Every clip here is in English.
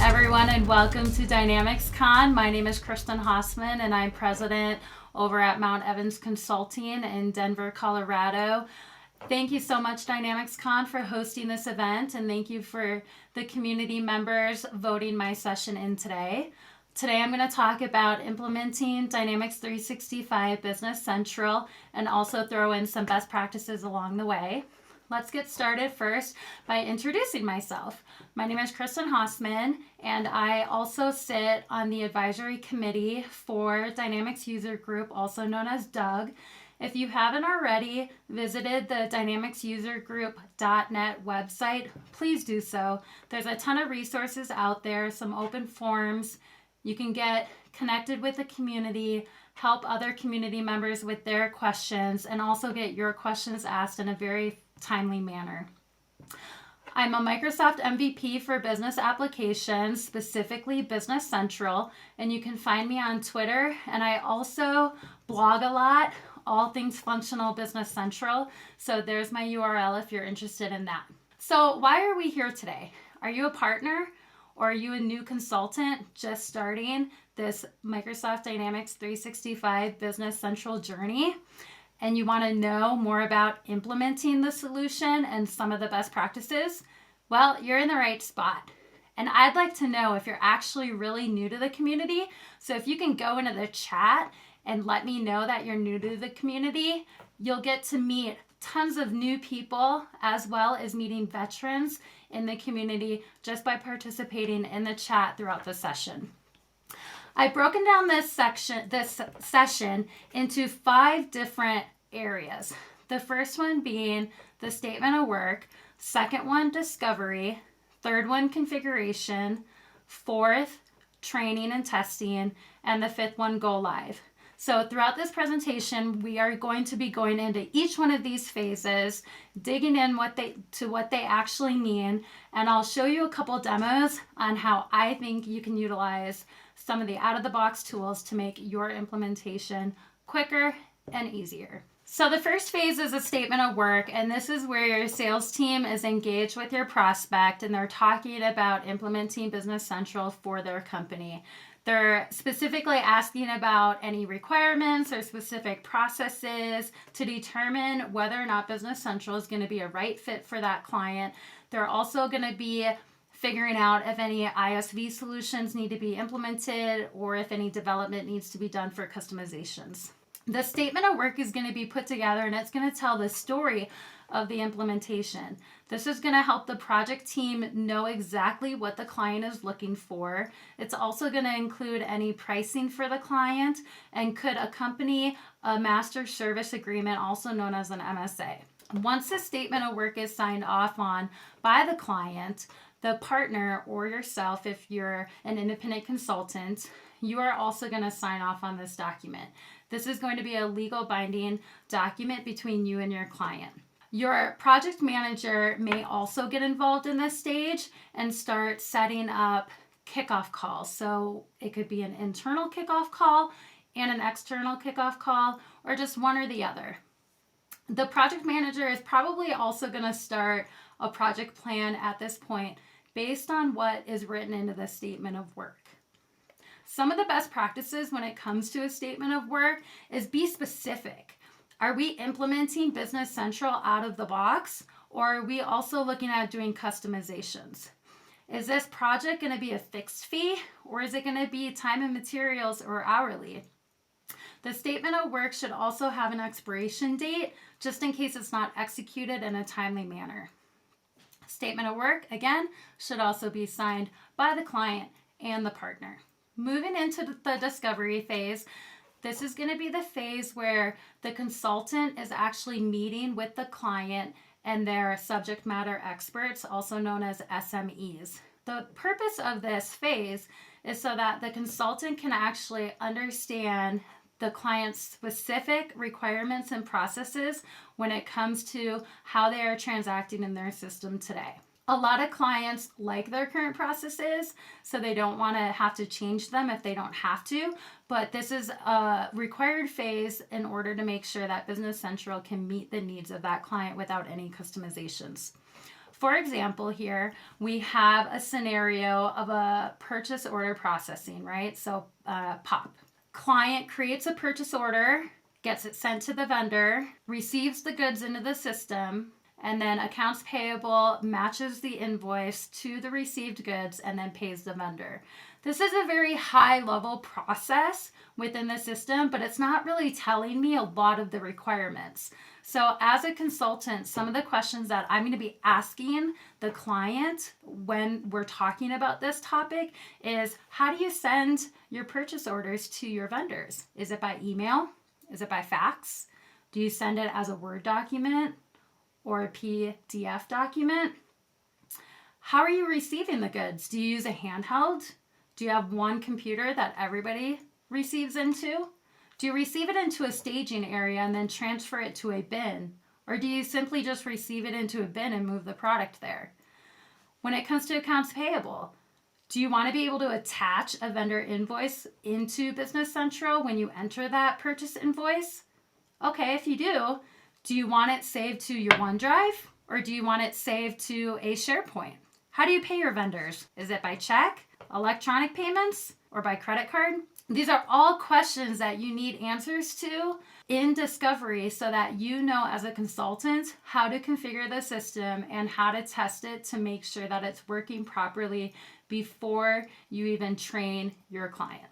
everyone, and welcome to DynamicsCon. My name is Kristen Hosman, and I'm president over at Mount Evans Consulting in Denver, Colorado. Thank you so much, DynamicsCon, for hosting this event, and thank you for the community members voting my session in today. Today, I'm going to talk about implementing Dynamics 365 Business Central and also throw in some best practices along the way. Let's get started first by introducing myself. My name is Kristen Hosman, and I also sit on the advisory committee for Dynamics User Group, also known as DUG. If you haven't already visited the DynamicsUserGroup.net website, please do so. There's a ton of resources out there, some open forums. You can get connected with the community, help other community members with their questions, and also get your questions asked in a very timely manner. I'm a Microsoft MVP for business applications, specifically Business Central, and you can find me on Twitter, and I also blog a lot, all things functional Business Central, so there's my URL if you're interested in that. So why are we here today? Are you a partner, or are you a new consultant just starting this Microsoft Dynamics 365 Business Central journey? And you want to know more about implementing the solution and some of the best practices? Well, you're in the right spot. And I'd like to know if you're actually really new to the community. So if you can go into the chat and let me know that you're new to the community, you'll get to meet tons of new people as well as meeting veterans in the community just by participating in the chat throughout the session. I've broken down this session into 5 different areas. The first one being the statement of work, second one, discovery, third one, configuration, fourth, training and testing, and the fifth one, go live. So throughout this presentation, we are going to be going into each one of these phases, digging in to what they actually mean, and I'll show you a couple demos on how I think you can utilize some of the out-of-the-box tools to make your implementation quicker and easier. So the first phase is a statement of work, and this is where your sales team is engaged with your prospect, and they're talking about implementing Business Central for their company. They're specifically asking about any requirements or specific processes to determine whether or not Business Central is going to be a right fit for that client. They're also going to be figuring out if any ISV solutions need to be implemented or if any development needs to be done for customizations. The statement of work is going to be put together, and it's going to tell the story of the implementation. This is going to help the project team know exactly what the client is looking for. It's also going to include any pricing for the client and could accompany a master service agreement, also known as an MSA. Once the statement of work is signed off on by the client, the partner or yourself, if you're an independent consultant, you are also going to sign off on this document. This is going to be a legal binding document between you and your client. Your project manager may also get involved in this stage and start setting up kickoff calls. So it could be an internal kickoff call and an external kickoff call, or just one or the other. The project manager is probably also going to start a project plan at this point based on what is written into the statement of work. Some of the best practices when it comes to a statement of work is be specific. Are we implementing Business Central out of the box, or are we also looking at doing customizations? Is this project going to be a fixed fee, or is it going to be time and materials or hourly? The statement of work should also have an expiration date, just in case it's not executed in a timely manner. Statement of work, again, should also be signed by the client and the partner. Moving into the discovery phase, this is going to be the phase where the consultant is actually meeting with the client and their subject matter experts, also known as SMEs. The purpose of this phase is so that the consultant can actually understand the client's specific requirements and processes when it comes to how they are transacting in their system today. A lot of clients like their current processes, so they don't want to have to change them if they don't have to, but this is a required phase in order to make sure that Business Central can meet the needs of that client without any customizations. For example, here we have a scenario of a purchase order processing, right? So POP. Client creates a purchase order, gets it sent to the vendor, receives the goods into the system, and then accounts payable matches the invoice to the received goods and then pays the vendor. This is a very high level process within the system, but it's not really telling me a lot of the requirements. So as a consultant, some of the questions that I'm going to be asking the client when we're talking about this topic is, how do you send your purchase orders to your vendors? Is it by email? Is it by fax? Do you send it as a Word document or a PDF document? How are you receiving the goods? Do you use a handheld? Do you have one computer that everybody receives into? Do you receive it into a staging area and then transfer it to a bin? Or do you simply just receive it into a bin and move the product there? When it comes to accounts payable, do you want to be able to attach a vendor invoice into Business Central when you enter that purchase invoice? Okay, if you do you want it saved to your OneDrive or do you want it saved to a SharePoint? How do you pay your vendors? Is it by check, electronic payments, or by credit card? These are all questions that you need answers to in discovery so that you know as a consultant how to configure the system and how to test it to make sure that it's working properly before you even train your client.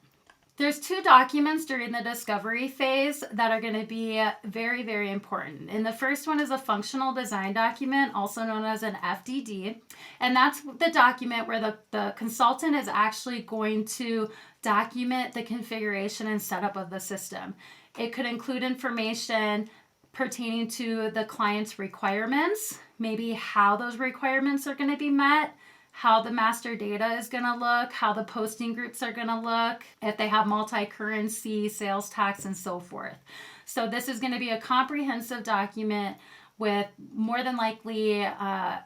There's 2 documents during the discovery phase that are going to be very, very important. And the first one is a functional design document, also known as an FDD. And that's the document where the consultant is actually going to document the configuration and setup of the system. It could include information pertaining to the client's requirements, maybe how those requirements are going to be met, how the master data is going to look, how the posting groups are going to look, if they have multi-currency, sales tax, and so forth. So this is going to be a comprehensive document with more than likely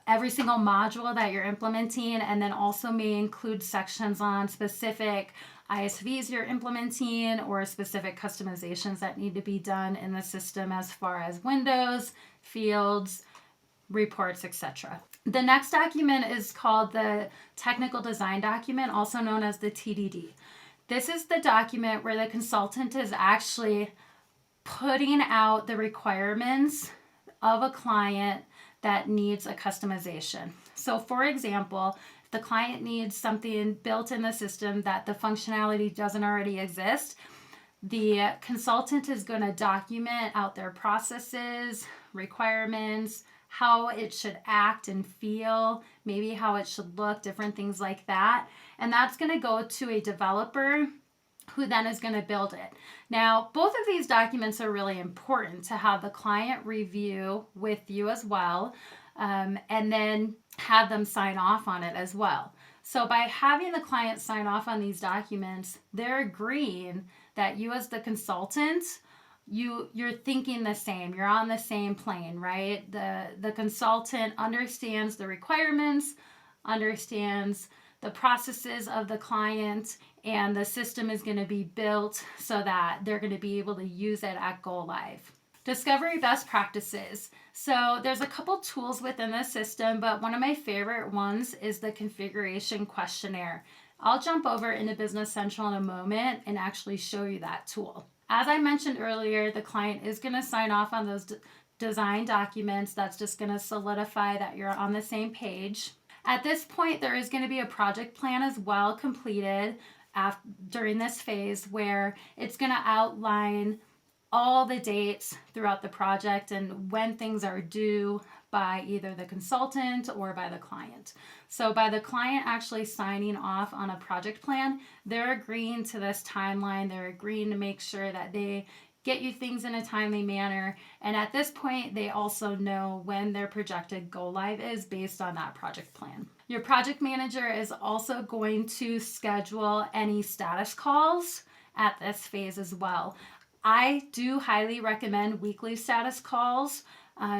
every single module that you're implementing, and then also may include sections on specific ISVs you're implementing or specific customizations that need to be done in the system as far as windows, fields, reports, etc. The next document is called the Technical Design Document, also known as the TDD. This is the document where the consultant is actually putting out the requirements of a client that needs a customization. So for example, if the client needs something built in the system that the functionality doesn't already exist, the consultant is going to document out their processes, requirements, how it should act and feel, maybe how it should look, different things like that. And that's going to go to a developer who then is going to build it. Now, both of these documents are really important to have the client review with you as well, and then have them sign off on it as well. So by having the client sign off on these documents, they're agreeing that you as the consultant, you're thinking the same, you're on the same plane, right? The consultant understands the requirements, understands the processes of the client, and the system is going to be built so that they're going to be able to use it at go live. Discovery best practices. So there's a couple tools within the system, but one of my favorite ones is the configuration questionnaire. I'll jump over into Business Central in a moment and actually show you that tool. As I mentioned earlier, the client is going to sign off on those design documents. That's just going to solidify that you're on the same page. At this point, there is going to be a project plan as well completed during this phase where it's going to outline all the dates throughout the project and when things are due by either the consultant or by the client. So by the client actually signing off on a project plan, they're agreeing to this timeline. They're agreeing to make sure that they get you things in a timely manner. And at this point, they also know when their projected go live is based on that project plan. Your project manager is also going to schedule any status calls at this phase as well. I do highly recommend weekly status calls.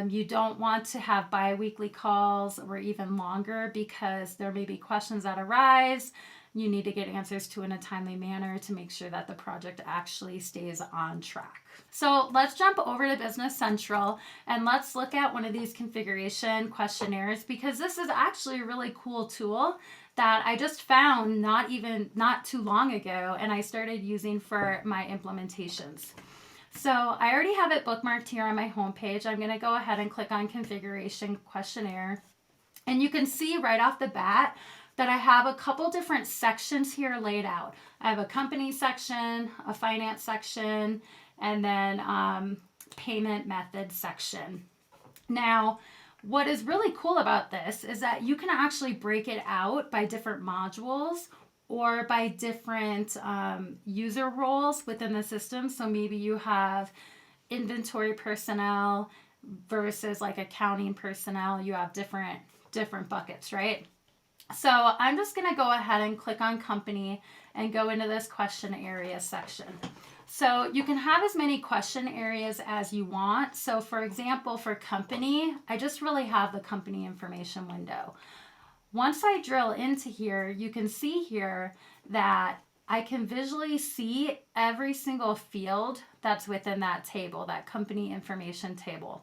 You don't want to have bi-weekly calls or even longer because there may be questions that arise. you need to get answers to in a timely manner to make sure that the project actually stays on track. So let's jump over to Business Central and let's look at one of these configuration questionnaires, because this is actually a really cool tool that I just found not too long ago, and I started using for my implementations. So I already have it bookmarked here on my homepage. I'm going to go ahead and click on configuration questionnaire. And you can see right off the bat that I have a couple different sections here laid out. I have a company section, a finance section, and then payment method section. Now, what is really cool about this is that you can actually break it out by different modules or by different user roles within the system. So maybe you have inventory personnel versus like accounting personnel. You have different buckets, right? So I'm just going to go ahead and click on company and go into this question area section. So you can have as many question areas as you want. So for example, for company, I just really have the company information window. Once I drill into here, you can see here that I can visually see every single field that's within that table, that company information table,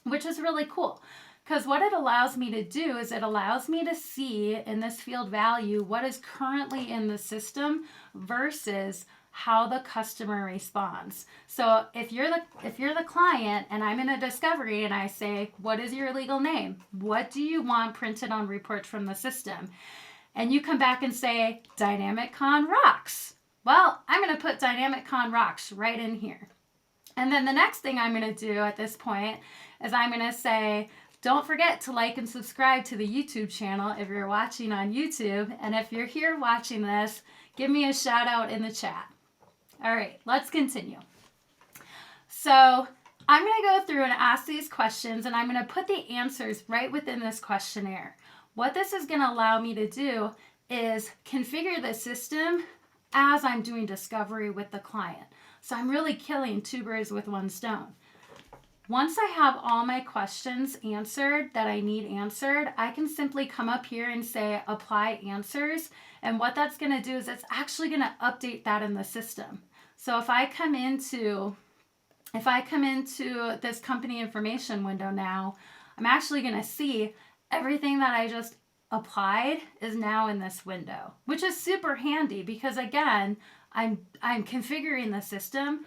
which is really cool. Because what it allows me to do is it allows me to see in this field value what is currently in the system versus how the customer responds. So if you're the client and I'm in a discovery and I say, what is your legal name? What do you want printed on reports from the system? And you come back and say, DynamicsCon rocks. Well, I'm going to put DynamicsCon rocks right in here. And then the next thing I'm going to do at this point is I'm going to say, don't forget to like and subscribe to the YouTube channel if you're watching on YouTube. And if you're here watching this, give me a shout out in the chat. All right, let's continue. So I'm going to go through and ask these questions, and I'm going to put the answers right within this questionnaire. What this is going to allow me to do is configure the system as I'm doing discovery with the client. So I'm really killing two birds with one stone. Once I have all my questions answered that I need answered, I can simply come up here and say apply answers. And what that's going to do is it's actually going to update that in the system. So if I come into this company information window now, I'm actually going to see everything that I just applied is now in this window, which is super handy because again, I'm configuring the system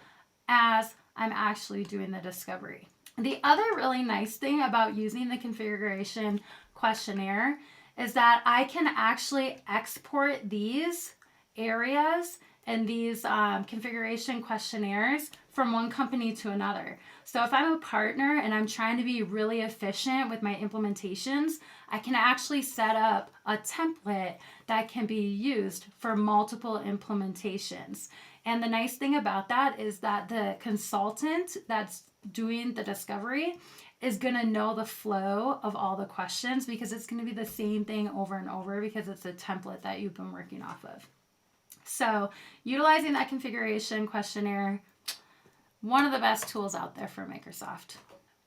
as I'm actually doing the discovery. The other really nice thing about using the configuration questionnaire is that I can actually export these areas and these configuration questionnaires from one company to another. So if I'm a partner and I'm trying to be really efficient with my implementations, I can actually set up a template that can be used for multiple implementations. And the nice thing about that is that the consultant that's doing the discovery is going to know the flow of all the questions because it's going to be the same thing over and over because it's a template that you've been working off of. So utilizing that configuration questionnaire, one of the best tools out there for Microsoft.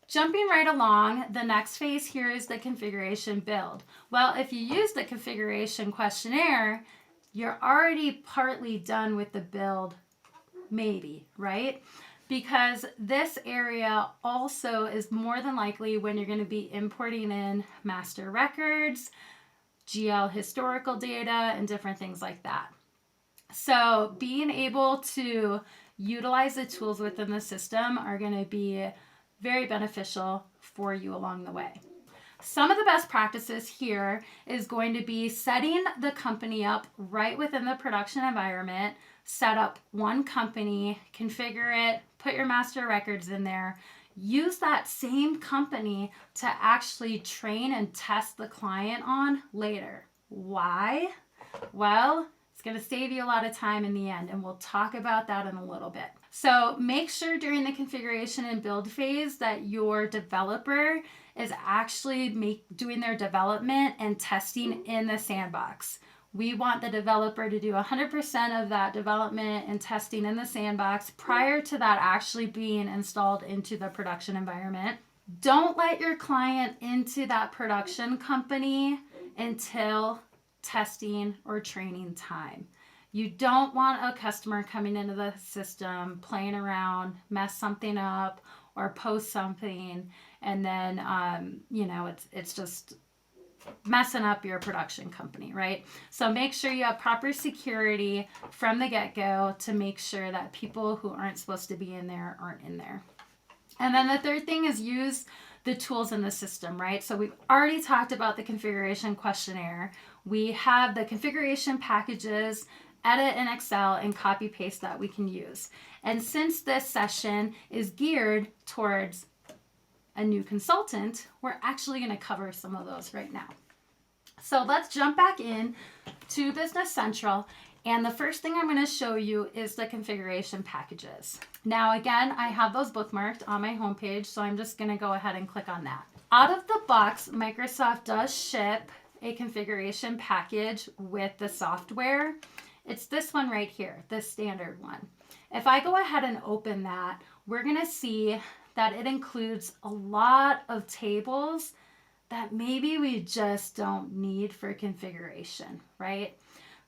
Jumping right along, the next phase here is the configuration build. Well, if you use the configuration questionnaire, you're already partly done with the build, maybe, right? Because this area also is more than likely when you're going to be importing in master records, GL historical data, and different things like that. So being able to utilize the tools within the system are going to be very beneficial for you along the way. Some of the best practices here is going to be setting the company up right within the production environment, set up one company, configure it, put your master records in there, use that same company to actually train and test the client on later. Why? Well, it's going to save you a lot of time in the end, and we'll talk about that in a little bit. So make sure during the configuration and build phase that your developer is actually doing their development and testing in the sandbox. We want the developer to do 100% of that development and testing in the sandbox prior to that actually being installed into the production environment. Don't let your client into that production company until testing or training time. You don't want a customer coming into the system, playing around, mess something up, or post something, and then it's just messing up your production company, right? So make sure you have proper security from the get-go to make sure that people who aren't supposed to be in there aren't in there. And then the third thing is use the tools in the system, right? So we've already talked about the configuration questionnaire. We have the configuration packages, edit in Excel, and copy paste that we can use. And since this session is geared towards a new consultant, we're actually going to cover some of those right now. So let's jump back in to Business Central. And the first thing I'm going to show you is the configuration packages. Now, again, I have those bookmarked on my homepage, so I'm just going to go ahead and click on that. Out of the box, Microsoft does ship a configuration package with the software. It's this one right here, the standard one. If I go ahead and open that, we're going to see that it includes a lot of tables that maybe we just don't need for configuration, right?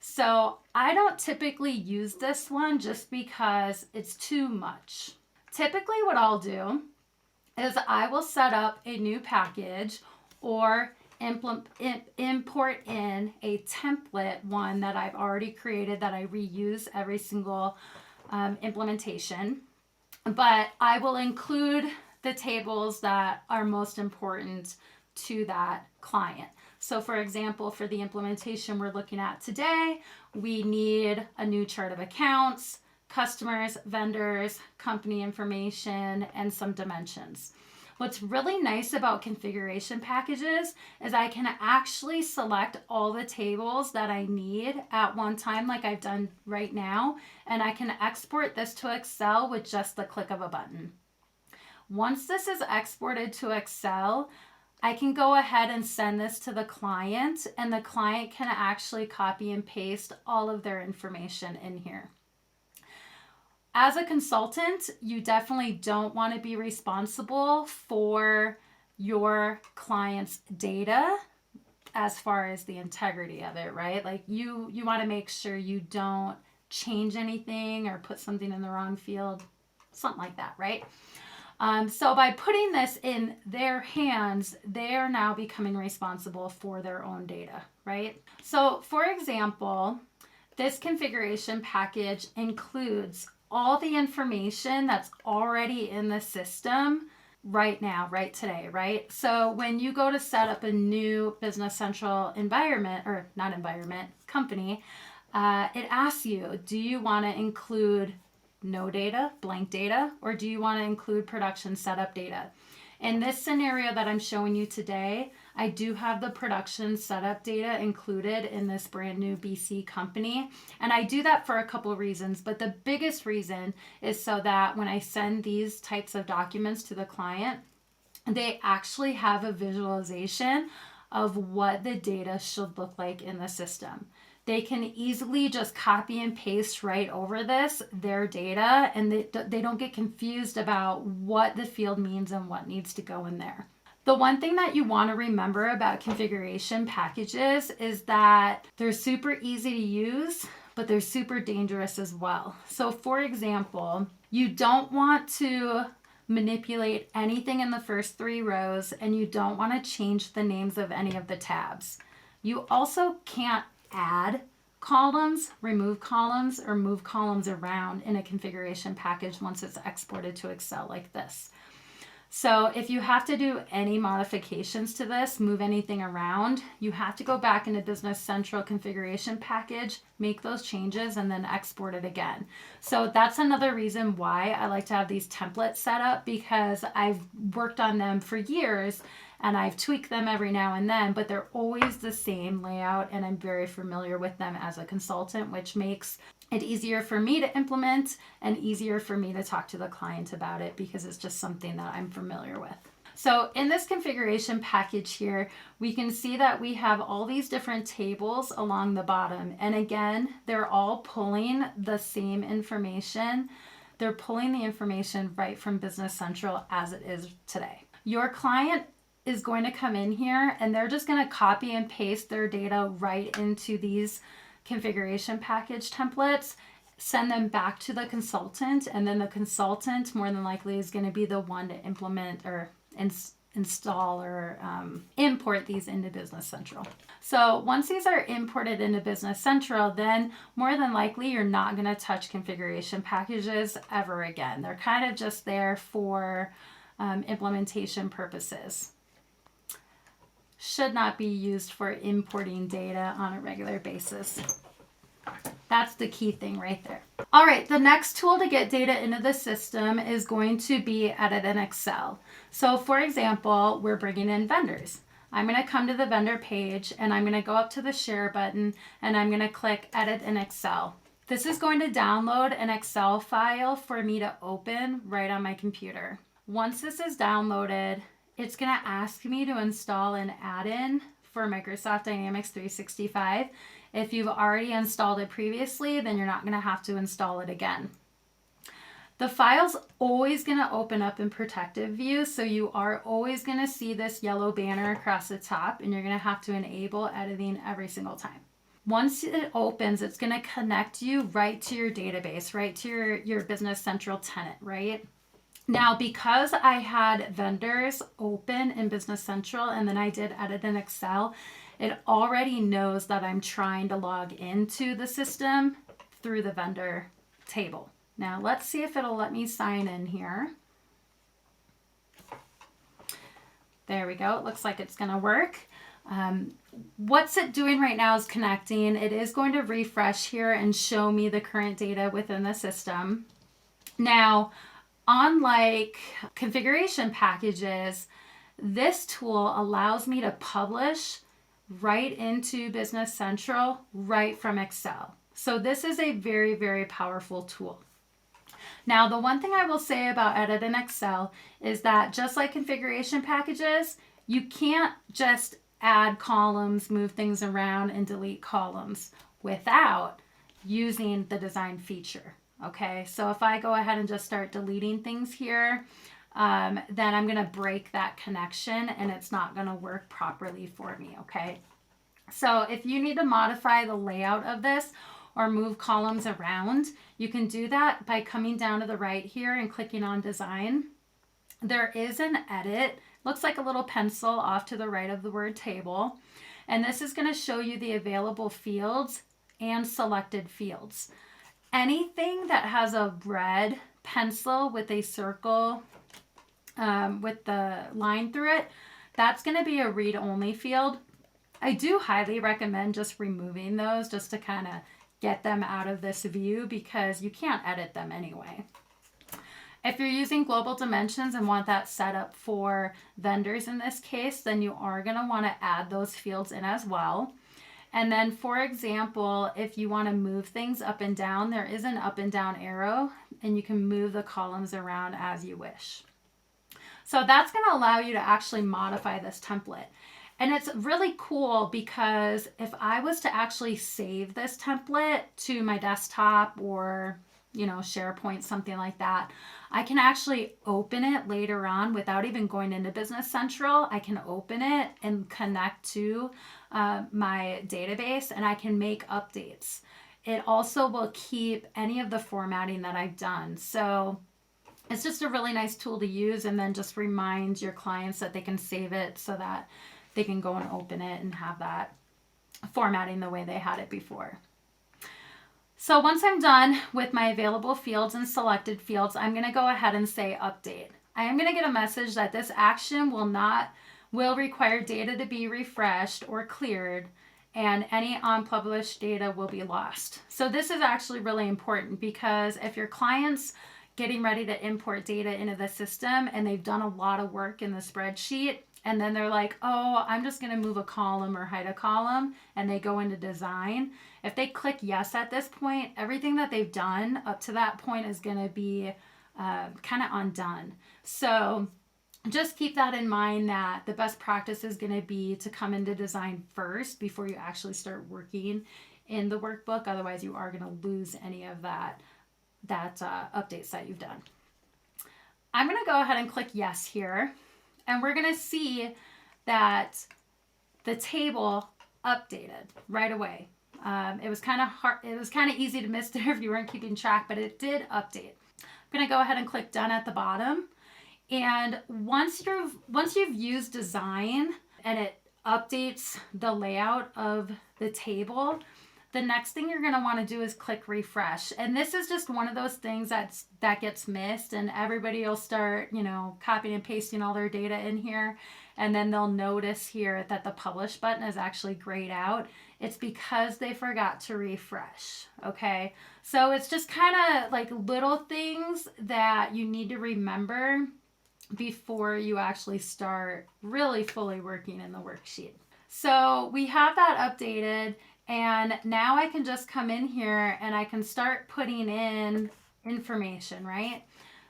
So I don't typically use this one just because it's too much. Typically what I'll do is I will set up a new package or import in a template one that I've already created that I reuse every single implementation. But I will include the tables that are most important to that client. So for example, for the implementation we're looking at today, we need a new chart of accounts, customers, vendors, company information, and some dimensions. What's really nice about configuration packages is I can actually select all the tables that I need at one time, like I've done right now, and I can export this to Excel with just the click of a button. Once this is exported to Excel, I can go ahead and send this to the client, and the client can actually copy and paste all of their information in here. As a consultant, you definitely don't want to be responsible for your client's data as far as the integrity of it, right? Like you want to make sure you don't change anything or put something in the wrong field, something like that, right? So by putting this in their hands, they are now becoming responsible for their own data, right? So for example, this configuration package includes all the information that's already in the system right now, right today, right? So when you go to set up a new Business Central environment, or not environment, company, it asks you, do you want to include no data, blank data, or do you want to include production setup data? In this scenario that I'm showing you today, I do have the production setup data included in this brand new BC company. And I do that for a couple of reasons, but the biggest reason is so that when I send these types of documents to the client, they actually have a visualization of what the data should look like in the system. They can easily just copy and paste right over this, their data, and they don't get confused about what the field means and what needs to go in there. The one thing that you want to remember about configuration packages is that they're super easy to use, but they're super dangerous as well. So for example, you don't want to manipulate anything in the first 3 rows, and you don't want to change the names of any of the tabs. You also can't add columns, remove columns, or move columns around in a configuration package once it's exported to Excel like this. So if you have to do any modifications to this, move anything around, you have to go back into Business Central configuration package, make those changes, and then export it again. So that's another reason why I like to have these templates set up, because I've worked on them for years and I've tweaked them every now and then, but they're always the same layout, and I'm very familiar with them as a consultant, which makes it easier for me to implement and easier for me to talk to the client about it, because it's just something that I'm familiar with. So in this configuration package here, we can see that we have all these different tables along the bottom. And again, they're all pulling the same information. They're pulling the information right from Business Central as it is today. Your client is going to come in here and they're just going to copy and paste their data right into these configuration package templates, send them back to the consultant, and then the consultant more than likely is going to be the one to implement or install or import these into Business Central. So once these are imported into Business Central, then more than likely you're not going to touch configuration packages ever again. They're kind of just there for implementation purposes. Should not be used for importing data on a regular basis. That's the key thing right there. All right, the next tool to get data into the system is going to be Edit in Excel. So for example, we're bringing in vendors. I'm going to come to the vendor page and I'm going to go up to the share button and I'm going to click Edit in Excel. This is going to download an Excel file for me to open right on my computer. Once this is downloaded, it's going to ask me to install an add-in for Microsoft Dynamics 365. If you've already installed it previously, then you're not going to have to install it again. The file's always going to open up in protective view, so you are always going to see this yellow banner across the top, and you're going to have to enable editing every single time. Once it opens, it's going to connect you right to your database, right to your Business Central tenant, right? Now, because I had vendors open in Business Central and then I did Edit in Excel, it already knows that I'm trying to log into the system through the vendor table. Now, let's see if it'll let me sign in here. There we go. It looks like it's going to work. What's it doing right now is connecting. It is going to refresh here and show me the current data within the system. Now, unlike configuration packages, this tool allows me to publish right into Business Central right from Excel. So this is a very, very powerful tool. Now, the one thing I will say about Edit in Excel is that just like configuration packages, you can't just add columns, move things around, and delete columns without using the design feature. Okay, so if I go ahead and just start deleting things here, then I'm going to break that connection and it's not going to work properly for me. Okay, so if you need to modify the layout of this or move columns around, you can do that by coming down to the right here and clicking on Design. There is an edit, looks like a little pencil off to the right of the word table, and this is going to show you the available fields and selected fields. Anything that has a red pencil with a circle with the line through it, that's going to be a read-only field. I do highly recommend just removing those just to kind of get them out of this view because you can't edit them anyway. If you're using global dimensions and want that set up for vendors in this case, then you are going to want to add those fields in as well. And then, for example, if you want to move things up and down, there is an up and down arrow, and you can move the columns around as you wish. So that's going to allow you to actually modify this template. And it's really cool because if I was to actually save this template to my desktop or, SharePoint, something like that, I can actually open it later on without even going into Business Central. I can open it and connect to my database and I can make updates. It also will keep any of the formatting that I've done. So it's just a really nice tool to use, and then just remind your clients that they can save it so that they can go and open it and have that formatting the way they had it before. So once I'm done with my available fields and selected fields, I'm going to go ahead and say update. I am going to get a message that this action will require data to be refreshed or cleared, and any unpublished data will be lost. So this is actually really important because if your client's getting ready to import data into the system and they've done a lot of work in the spreadsheet, and then they're like, oh, I'm just going to move a column or hide a column, and they go into design. If they click yes at this point, everything that they've done up to that point is going to be kind of undone. So just keep that in mind, that the best practice is going to be to come into design first before you actually start working in the workbook. Otherwise, you are going to lose any of that updates that you've done. I'm going to go ahead and click yes here. And we're going to see that the table updated right away. It was kind of hard. It was kind of easy to miss there if you weren't keeping track, but it did update. I'm going to go ahead and click done at the bottom. And once you've used design and it updates the layout of the table, the next thing you're going to want to do is click refresh. And this is just one of those things that gets missed, and everybody will start, copying and pasting all their data in here. And then they'll notice here that the publish button is actually grayed out. It's because they forgot to refresh. Okay. So it's just kind of like little things that you need to remember before you actually start really fully working in the worksheet. So we have that updated, and now I can just come in here and I can start putting in information, right?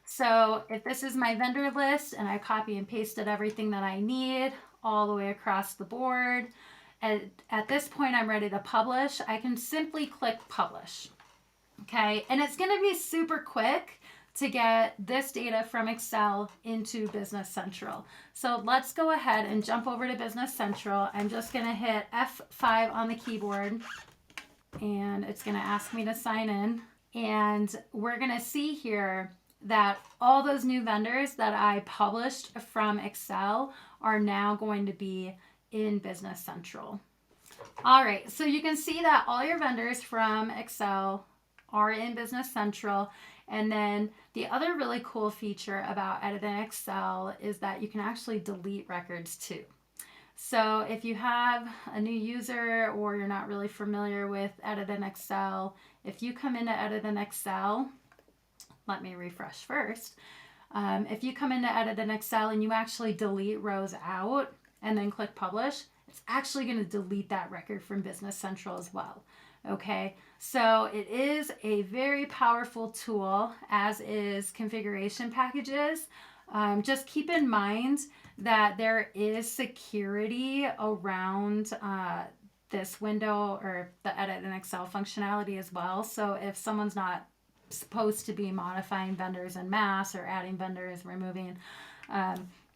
So if this is my vendor list and I copy and pasted everything that I need all the way across the board, and at this point I'm ready to publish, I can simply click publish. Okay, and it's going to be super quick to get this data from Excel into Business Central. So let's go ahead and jump over to Business Central. I'm just going to hit F5 on the keyboard, and it's going to ask me to sign in. And we're going to see here that all those new vendors that I published from Excel are now going to be in Business Central. All right, so you can see that all your vendors from Excel are in Business Central. And then the other really cool feature about Edit in Excel is that you can actually delete records too. So if you have a new user or you're not really familiar with Edit in Excel, if you come into Edit in Excel, let me refresh first. If you come into Edit in Excel and you actually delete rows out and then click Publish, it's actually going to delete that record from Business Central as well. Okay, so it is a very powerful tool, as is configuration packages. Just keep in mind that there is security around this window or the Edit in Excel functionality as well. So if someone's not supposed to be modifying vendors en masse or adding vendors, removing,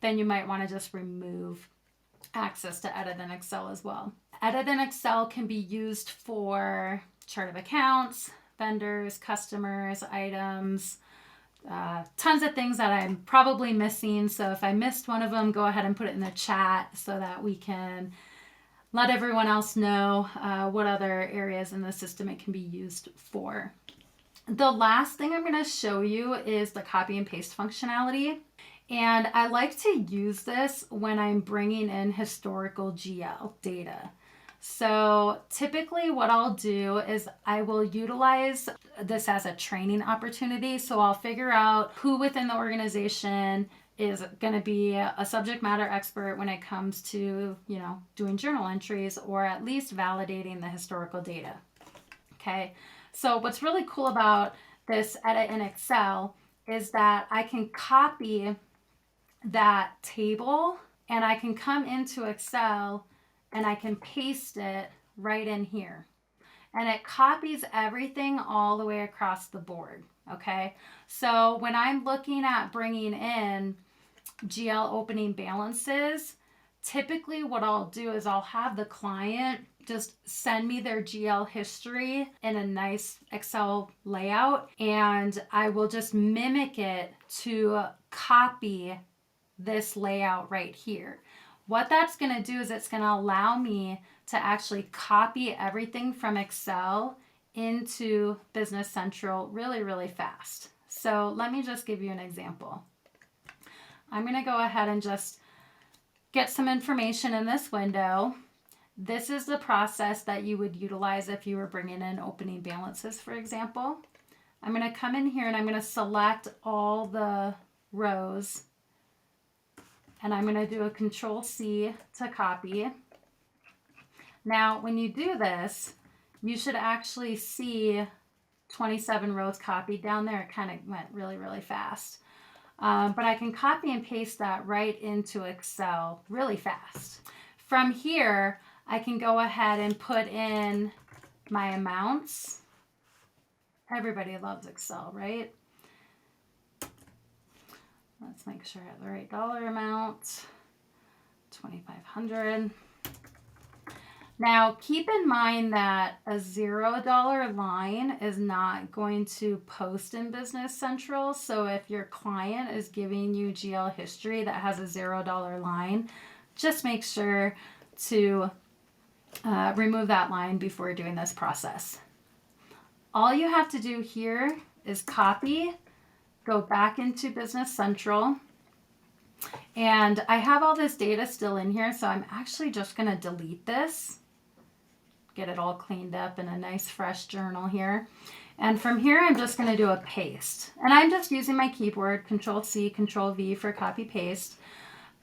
then you might want to just remove access to Edit in Excel as well. Edit in Excel can be used for chart of accounts, vendors, customers, items, tons of things that I'm probably missing. So if I missed one of them, go ahead and put it in the chat so that we can let everyone else know what other areas in the system it can be used for. The last thing I'm going to show you is the copy and paste functionality. And I like to use this when I'm bringing in historical GL data. So typically what I'll do is I will utilize this as a training opportunity. So I'll figure out who within the organization is going to be a subject matter expert when it comes to, doing journal entries or at least validating the historical data. Okay. So what's really cool about this Edit in Excel is that I can copy that table and I can come into Excel and I can paste it right in here. And it copies everything all the way across the board. Okay. So when I'm looking at bringing in GL opening balances, typically what I'll do is I'll have the client just send me their GL history in a nice Excel layout, and I will just mimic it to copy this layout right here. What that's going to do is it's going to allow me to actually copy everything from Excel into Business Central really, really fast. So let me just give you an example. I'm going to go ahead and just get some information in this window. This is the process that you would utilize if you were bringing in opening balances, for example. I'm going to come in here and I'm going to select all the rows, and I'm going to do a Control-C to copy. Now, when you do this, you should actually see 27 rows copied down there. It kind of went really, really fast. But I can copy and paste that right into Excel really fast. From here, I can go ahead and put in my amounts. Everybody loves Excel, right? Let's make sure I have the right dollar amount. $2,500. Now, keep in mind that a $0 line is not going to post in Business Central. So if your client is giving you GL history that has a $0 line, just make sure to remove that line before doing this process. All you have to do here is copy, go back into Business Central, and I have all this data still in here, so I'm actually just going to delete this. Get it all cleaned up in a nice fresh journal here. And from here, I'm just going to do a paste. And I'm just using my keyboard, Control-C, Control-V for copy paste.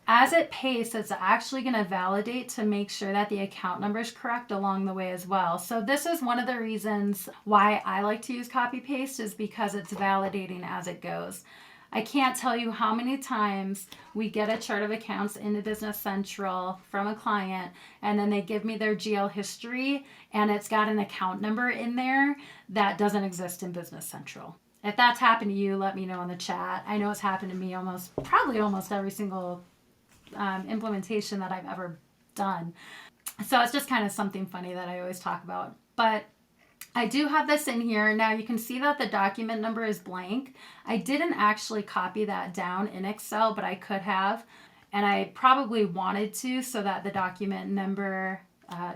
As it pastes, it's actually going to validate to make sure that the account number is correct along the way as well. So this is one of the reasons why I like to use copy paste, is because it's validating as it goes. I can't tell you how many times we get a chart of accounts into Business Central from a client, and then they give me their GL history and it's got an account number in there that doesn't exist in Business Central. If that's happened to you, let me know in the chat. I know it's happened to me probably almost every single implementation that I've ever done. So it's just kind of something funny that I always talk about. But I do have this in here. Now you can see that the document number is blank. I didn't actually copy that down in Excel, but I could have. And I probably wanted to, so that the document number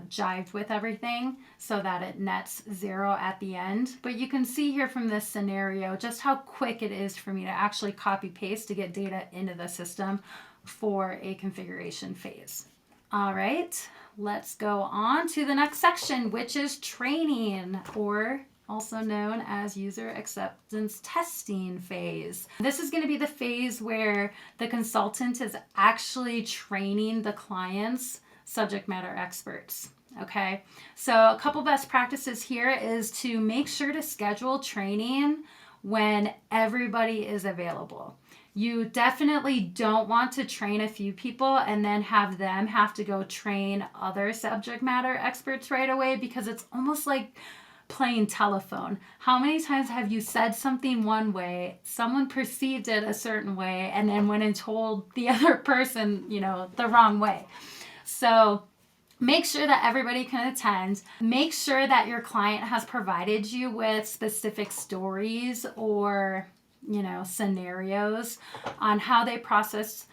jived with everything, so that it nets 0 at the end. But you can see here from this scenario just how quick it is for me to actually copy paste to get data into the system for a configuration phase. All right. Let's go on to the next section, which is training, or also known as user acceptance testing phase. This is going to be the phase where the consultant is actually training the client's subject matter experts. Okay, so a couple best practices here is to make sure to schedule training when everybody is available. You definitely don't want to train a few people and then have them have to go train other subject matter experts right away, because it's almost like playing telephone. How many times have you said something one way, someone perceived it a certain way, and then went and told the other person, the wrong way? So make sure that everybody can attend. Make sure that your client has provided you with specific stories or scenarios on how they process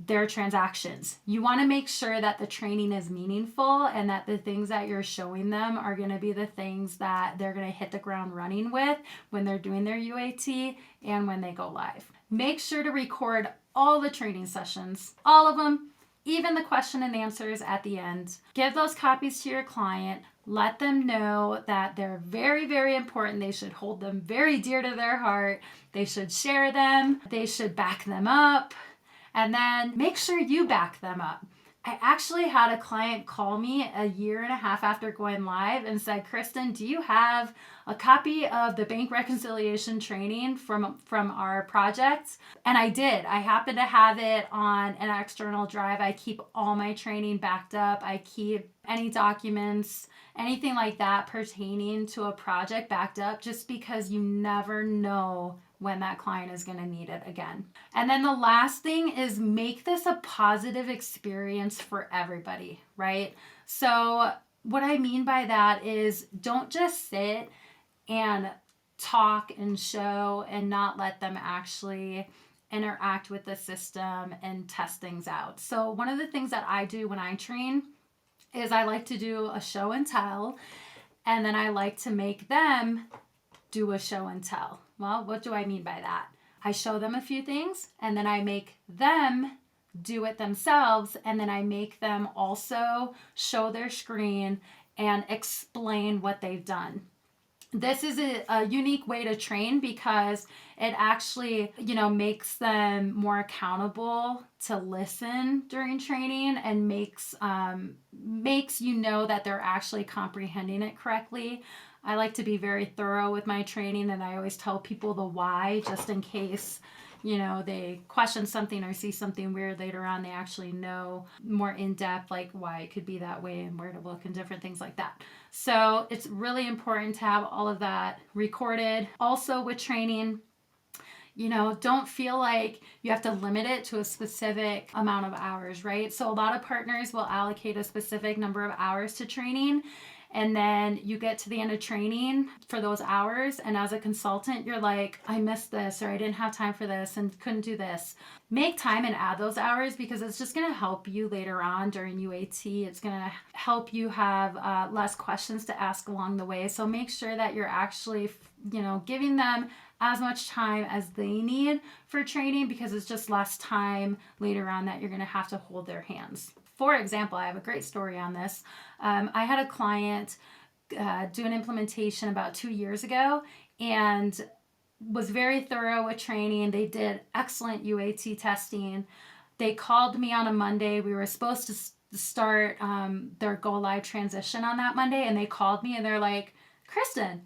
their transactions. You want to make sure that the training is meaningful and that the things that you're showing them are going to be the things that they're going to hit the ground running with when they're doing their UAT and when they go live. Make sure to record all the training sessions, all of them, even the question and answers at the end. Give those copies to your client. Let them know that they're very, very important. They should hold them very dear to their heart. They should share them. They should back them up. And then make sure you back them up. I actually had a client call me 1.5 years after going live and said, Kristen, do you have a copy of the bank reconciliation training from our project? And I did. I happen to have it on an external drive. I keep all my training backed up. I keep any documents, anything like that pertaining to a project backed up, just because you never know when that client is going to need it again. And then the last thing is make this a positive experience for everybody, right? So what I mean by that is don't just sit and talk and show and not let them actually interact with the system and test things out. So one of the things that I do when I train is I like to do a show and tell, and then I like to make them do a show and tell. Well, what do I mean by that? I show them a few things, and then I make them do it themselves, and then I make them also show their screen and explain what they've done. This is a unique way to train because it actually, makes them more accountable to listen during training and makes that they're actually comprehending it correctly. I like to be very thorough with my training, and I always tell people the why, just in case, they question something or see something weird later on. They actually know more in depth, like why it could be that way and where to look and different things like that. So it's really important to have all of that recorded. Also with training, don't feel like you have to limit it to a specific amount of hours, right? So a lot of partners will allocate a specific number of hours to training. And then you get to the end of training for those hours. And as a consultant, you're like, I missed this, or I didn't have time for this and couldn't do this. Make time and add those hours, because it's just going to help you later on during UAT. It's going to help you have less questions to ask along the way. So make sure that you're actually, giving them as much time as they need for training, because it's just less time later on that you're going to have to hold their hands. For example, I have a great story on this. I had a client do an implementation about 2 years ago and was very thorough with training. They did excellent UAT testing. They called me on a Monday. We were supposed to start their go live transition on that Monday, and they called me and they're like, Kristen,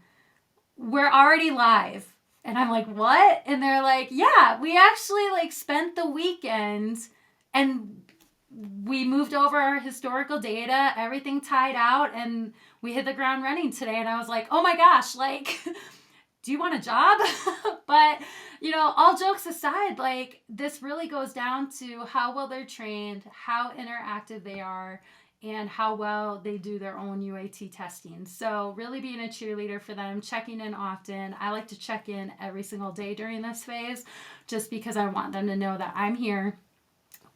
we're already live. And I'm like, what? And they're like, yeah, we actually spent the weekend and we moved over our historical data, everything tied out, and we hit the ground running today. And I was like, oh my gosh, do you want a job? But, all jokes aside, this really goes down to how well they're trained, how interactive they are, and how well they do their own UAT testing. So really being a cheerleader for them, checking in often. I like to check in every single day during this phase, just because I want them to know that I'm here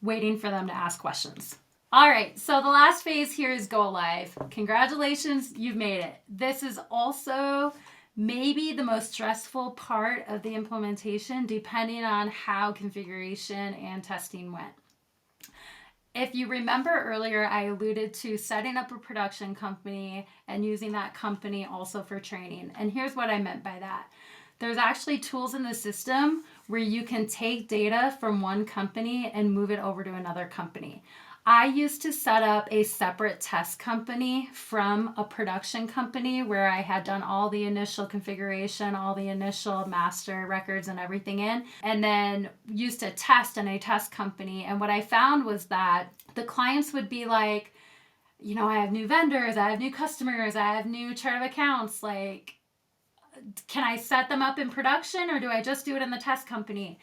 waiting for them to ask questions. All right, so the last phase here is go live. Congratulations, you've made it. This is also maybe the most stressful part of the implementation, depending on how configuration and testing went. If you remember earlier, I alluded to setting up a production company and using that company also for training. And here's what I meant by that. There's actually tools in the system where you can take data from one company and move it over to another company. I used to set up a separate test company from a production company where I had done all the initial configuration, all the initial master records and everything in, and then used to test in a test company. And what I found was that the clients would be like, I have new vendors, I have new customers, I have new chart of accounts, can I set them up in production, or do I just do it in the test company?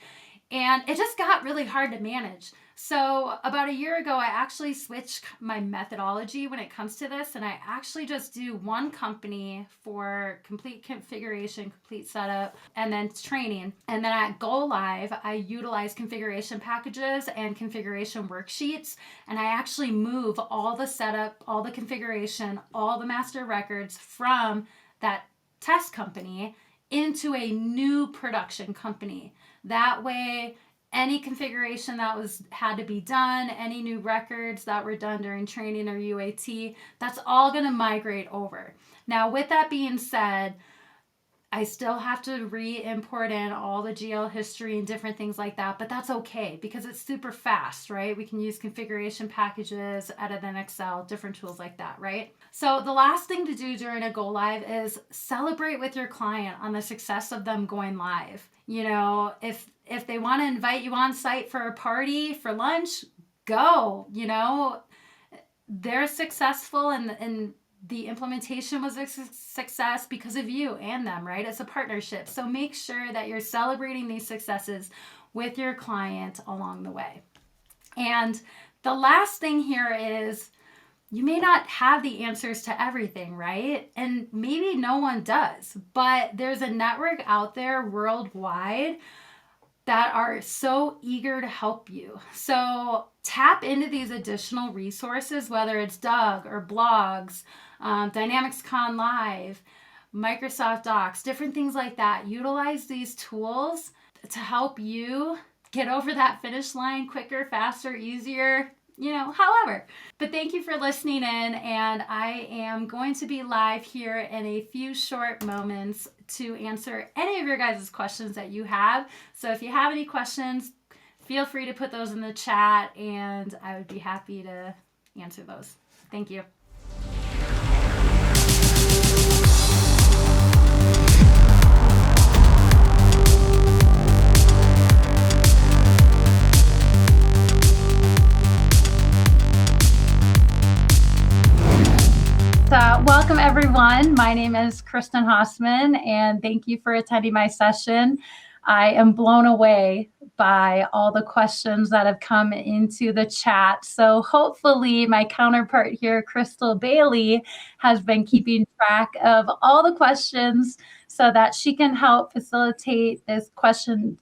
And it just got really hard to manage. So about a year ago, I actually switched my methodology when it comes to this, and I actually just do one company for complete configuration, complete setup, and then training. And then at go live, I utilize configuration packages and configuration worksheets, and I actually move all the setup, all the configuration, all the master records from that test company into a new production company. That way, any configuration that had to be done, any new records that were done during training or UAT, that's all going to migrate over. Now, with that being said, I still have to re-import in all the GL history and different things like that, but that's okay because it's super fast, right? We can use configuration packages, edit in Excel, different tools like that, right? So the last thing to do during a go live is celebrate with your client on the success of them going live. If they want to invite you on site for a party, for lunch, go. They're successful and the implementation was a success because of you and them, right? It's a partnership. So make sure that you're celebrating these successes with your client along the way. And the last thing here is you may not have the answers to everything, right? And maybe no one does, but there's a network out there worldwide that are so eager to help you. So tap into these additional resources, whether it's Doug or blogs, DynamicsCon Live, Microsoft Docs, different things like that. Utilize these tools to help you get over that finish line quicker, faster, easier, however. But thank you for listening in, and I am going to be live here in a few short moments to answer any of your guys' questions that you have. So if you have any questions, feel free to put those in the chat, and I would be happy to answer those. Thank you. Welcome everyone. My name is Kristen Hosman, and thank you for attending my session. I am blown away by all the questions that have come into the chat. So hopefully my counterpart here, Crystal Bailey, has been keeping track of all the questions so that she can help facilitate this question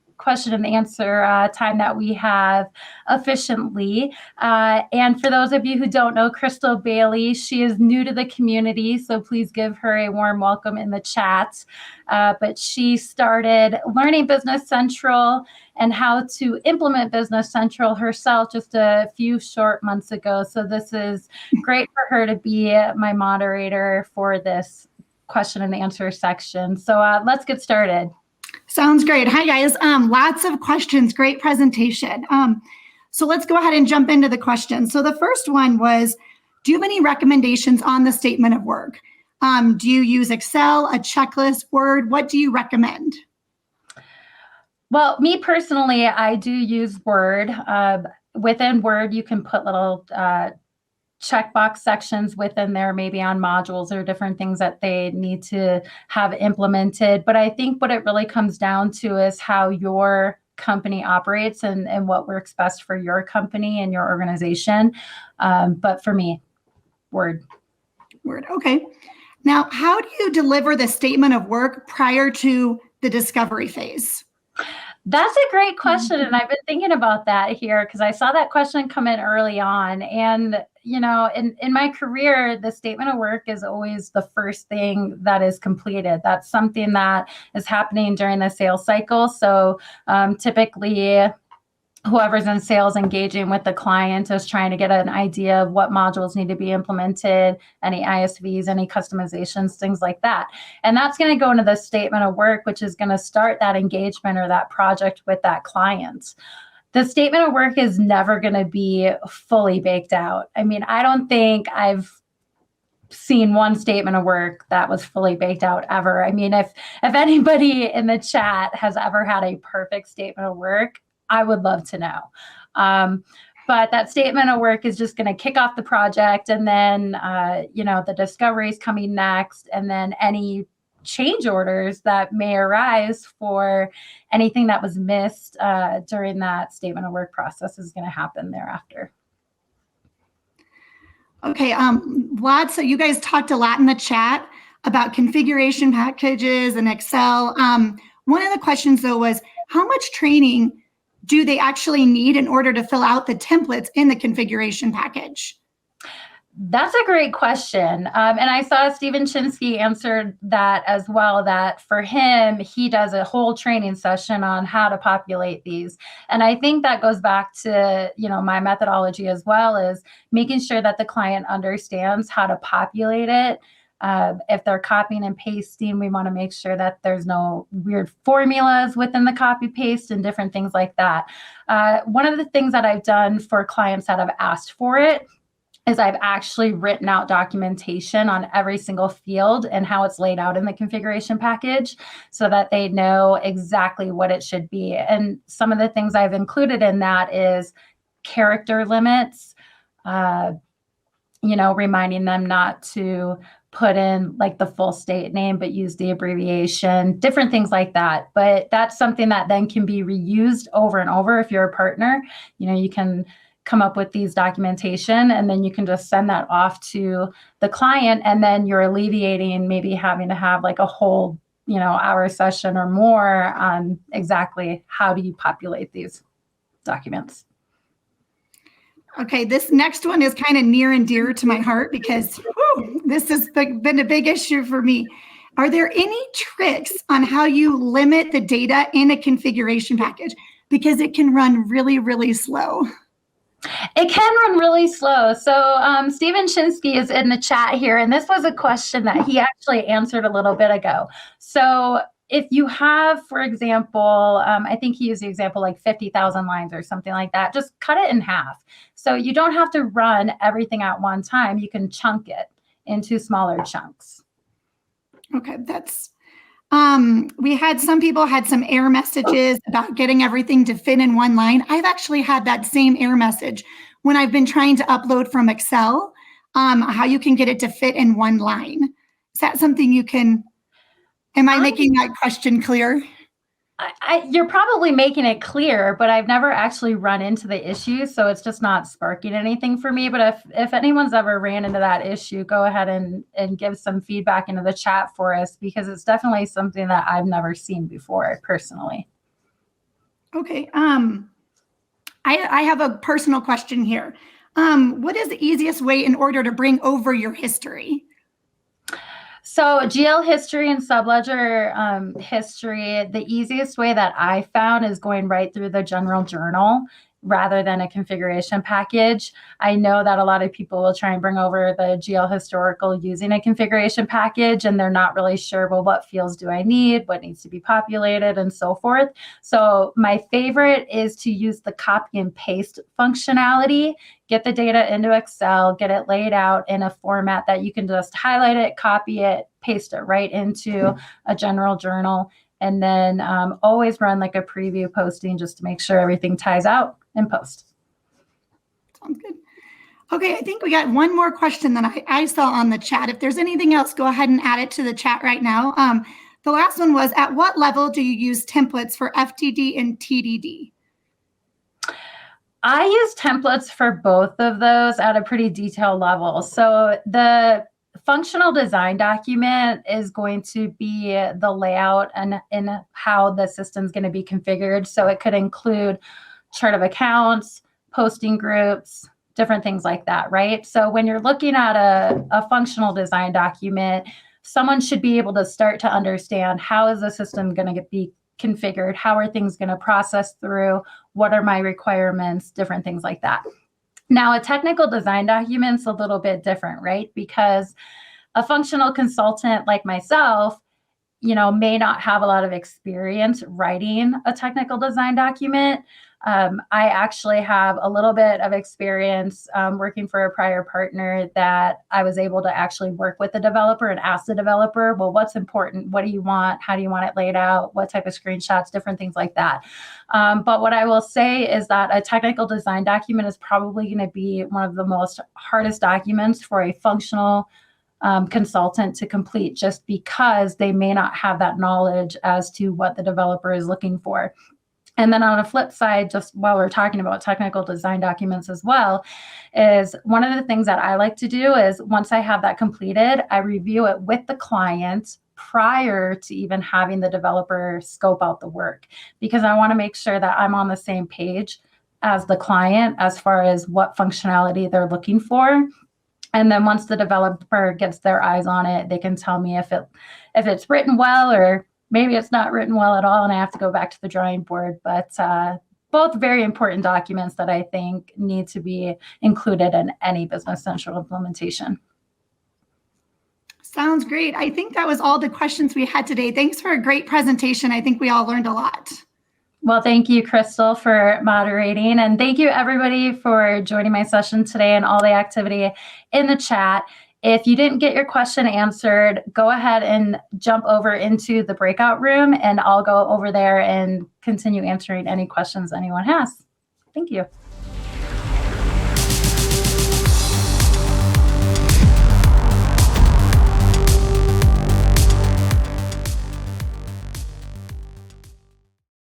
and answer time that we have efficiently. And for those of you who don't know Crystal Bailey, she is new to the community, so please give her a warm welcome in the chat. But she started learning Business Central and how to implement Business Central herself just a few short months ago. So this is great for her to be my moderator for this question and answer section. So let's get started. Sounds great. Hi, guys. Lots of questions. Great presentation. So let's go ahead and jump into the questions. So the first one was, do you have any recommendations on the statement of work? Do you use Excel, a checklist, Word? What do you recommend? Well, me personally, I do use Word. Within Word, you can put little checkbox sections within there, maybe on modules or different things that they need to have implemented. But I think what it really comes down to is how your company operates and what works best for your company and your organization. But for me, Word. Word. Okay. Now, how do you deliver the statement of work prior to the discovery phase? That's a great question. And I've been thinking about that here because I saw that question come in early on. And, you know, in my career, the statement of work is always the first thing that is completed. That's something that is happening during the sales cycle. So typically, whoever's in sales engaging with the client is trying to get an idea of what modules need to be implemented, any ISVs, any customizations, things like that. And that's going to go into the statement of work, which is going to start that engagement or that project with that client. The statement of work is never going to be fully baked out. I mean, I don't think I've seen one statement of work that was fully baked out ever. I mean, if anybody in the chat has ever had a perfect statement of work, I would love to know. But that statement of work is just going to kick off the project, and then, you know, the discovery is coming next, and then any change orders that may arise for anything that was missed during that statement of work process is going to happen thereafter. Okay, lots of you guys talked a lot in the chat about configuration packages and Excel. One of the questions though was, how much training do they actually need in order to fill out the templates in the configuration package? That's a great question. And I saw Stephen Chinsky answered that as well, that for him, he does a whole training session on how to populate these. And I think that goes back to, you know, my methodology as well, is making sure that the client understands how to populate it. If they're copying and pasting, we want to make sure that there's no weird formulas within the copy paste and different things like that. One of the things that I've done for clients that have asked for it is I've actually written out documentation on every single field and how it's laid out in the configuration package so that they know exactly what it should be. And some of the things I've included in that is character limits, you know, reminding them not to put in like the full state name, but use the abbreviation, different things like that. But that's something that then can be reused over and over. If you're a partner, you know, you can come up with these documentation and then you can just send that off to the client. And then you're alleviating maybe having to have like a whole, you know, hour session or more on exactly how do you populate these documents. Okay, this next one is kind of near and dear to my heart because this has been a big issue for me. Are there any tricks on how you limit the data in a configuration package? Because it can run really, really slow. It can run really slow. So Stephen Chinsky is in the chat here, and this was a question that he actually answered a little bit ago. So if you have, for example, I think he used the example like 50,000 lines or something like that, just cut it in half. So you don't have to run everything at one time. You can chunk it into smaller chunks. Okay, that's, we had some people had some error messages about getting everything to fit in one line. I've actually had that same error message when I've been trying to upload from Excel, how you can get it to fit in one line. Is that something you can, am I making that question clear? You're probably making it clear, but I've never actually run into the issue, so it's just not sparking anything for me. But if anyone's ever ran into that issue, go ahead and give some feedback into the chat for us, because it's definitely something that I've never seen before personally. Okay. I have a personal question here. What is the easiest way in order to bring over your history? So GL history and subledger history, the easiest way that I found is going right through the general journal rather than a configuration package. I know that a lot of people will try and bring over the GL historical using a configuration package, and they're not really sure, well, what fields do I need? What needs to be populated and so forth. So my favorite is to use the copy and paste functionality, get the data into Excel, get it laid out in a format that you can just highlight it, copy it, paste it right into a general journal, and then always run like a preview posting just to make sure everything ties out in post. Sounds good. Okay, I think we got one more question that I saw on the chat. If there's anything else, go ahead and add it to the chat right now. The last one was, at what level do you use templates for FTD and TDD? I use templates for both of those at a pretty detailed level. So the functional design document is going to be the layout and how the system's going to be configured. So it could include chart of accounts, posting groups, different things like that, right? So when you're looking at a functional design document, someone should be able to start to understand, how is the system going to be configured? How are things going to process through? What are my requirements? Different things like that. Now, a technical design document's a little bit different, right? Because a functional consultant like myself, may not have a lot of experience writing a technical design document. I actually have a little bit of experience working for a prior partner that I was able to actually work with the developer and ask the developer, well, what's important? What do you want? How do you want it laid out? What type of screenshots? Different things like that. But what I will say is that a technical design document is probably going to be one of the most hardest documents for a functional consultant to complete, just because they may not have that knowledge as to what the developer is looking for. And then on a flip side, just while we're talking about technical design documents as well, is one of the things that I like to do is, once I have that completed, I review it with the client prior to even having the developer scope out the work, because I want to make sure that I'm on the same page as the client as far as what functionality they're looking for. And then once the developer gets their eyes on it, they can tell me if it's written well, or maybe it's not written well at all, and I have to go back to the drawing board. But both very important documents that I think need to be included in any Business Central implementation. Sounds great. I think that was all the questions we had today. Thanks for a great presentation. I think we all learned a lot. Well, thank you, Crystal, for moderating. And thank you, everybody, for joining my session today and all the activity in the chat. If you didn't get your question answered, go ahead and jump over into the breakout room, and I'll go over there and continue answering any questions anyone has. Thank you.